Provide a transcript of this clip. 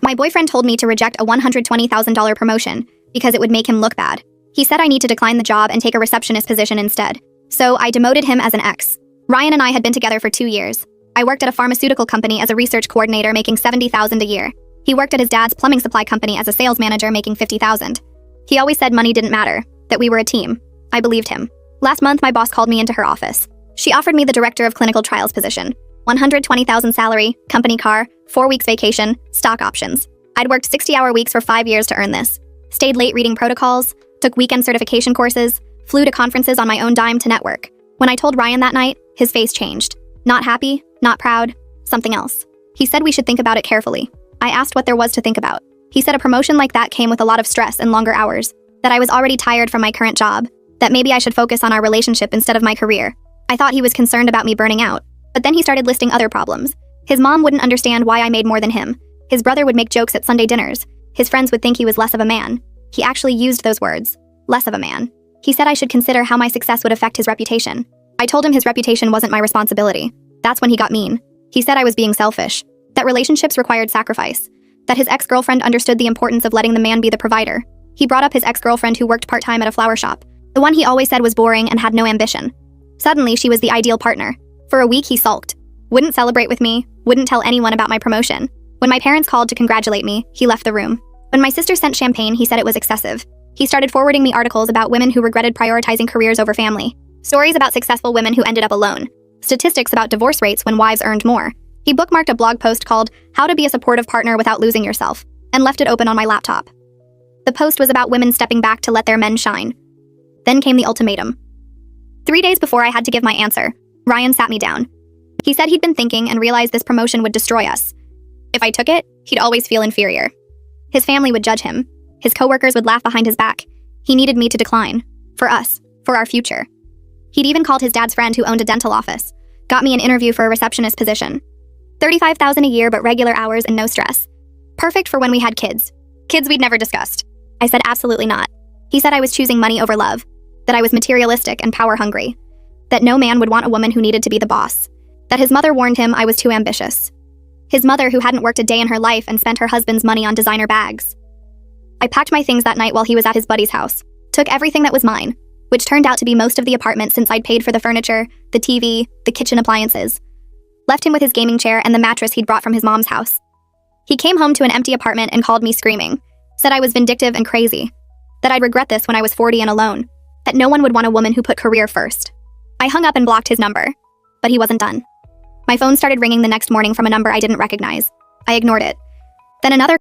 My boyfriend told me to reject a $120,000 promotion because it would make him look bad. He said I need to decline the job and take a receptionist position instead. So I demoted him as an ex. Ryan and I had been together for 2 years. I worked at a pharmaceutical company as a research coordinator making $70,000 a year. He worked at his dad's plumbing supply company as a sales manager making $50,000. He always said money didn't matter, that we were a team. I believed him. Last month, my boss called me into her office. She offered me the director of clinical trials position. $120,000 salary, company car, 4 weeks vacation, stock options. I'd worked 60-hour weeks for 5 years to earn this. Stayed late reading protocols, took weekend certification courses, flew to conferences on my own dime to network. When I told Ryan that night, his face changed. Not happy, not proud, something else. He said we should think about it carefully. I asked what there was to think about. He said a promotion like that came with a lot of stress and longer hours, that I was already tired from my current job, that maybe I should focus on our relationship instead of my career. I thought he was concerned about me burning out, but then he started listing other problems. His mom wouldn't understand why I made more than him. His brother would make jokes at Sunday dinners. His friends would think he was less of a man. He actually used those words, less of a man. He said I should consider how my success would affect his reputation. I told him his reputation wasn't my responsibility. That's when he got mean. He said I was being selfish, that relationships required sacrifice, that his ex-girlfriend understood the importance of letting the man be the provider. He brought up his ex-girlfriend who worked part-time at a flower shop, the one he always said was boring and had no ambition. Suddenly, she was the ideal partner. For a week, he sulked. Wouldn't celebrate with me, wouldn't tell anyone about my promotion. When my parents called to congratulate me, he left the room. When my sister sent champagne, he said it was excessive. He started forwarding me articles about women who regretted prioritizing careers over family. Stories about successful women who ended up alone. Statistics about divorce rates when wives earned more. He bookmarked a blog post called How to Be a Supportive Partner Without Losing Yourself, and left it open on my laptop. The post was about women stepping back to let their men shine. Then came the ultimatum. 3 days before I had to give my answer, Ryan sat me down. He said he'd been thinking and realized this promotion would destroy us. If I took it, he'd always feel inferior. His family would judge him. His coworkers would laugh behind his back. He needed me to decline. For us. For our future. He'd even called his dad's friend who owned a dental office. Got me an interview for a receptionist position. $35,000 a year but regular hours and no stress. Perfect for when we had kids. Kids we'd never discussed. I said absolutely not. He said I was choosing money over love. That I was materialistic and power hungry. That no man would want a woman who needed to be the boss. That his mother warned him I was too ambitious. His mother who hadn't worked a day in her life and spent her husband's money on designer bags. I packed my things that night while he was at his buddy's house. Took everything that was mine, which turned out to be most of the apartment since I'd paid for the furniture, the TV, the kitchen appliances. Left him with his gaming chair and the mattress he'd brought from his mom's house. He came home to an empty apartment and called me screaming. Said I was vindictive and crazy. That I'd regret this when I was 40 and alone. That no one would want a woman who put career first. I hung up and blocked his number. But he wasn't done. My phone started ringing the next morning from a number I didn't recognize. I ignored it. Then another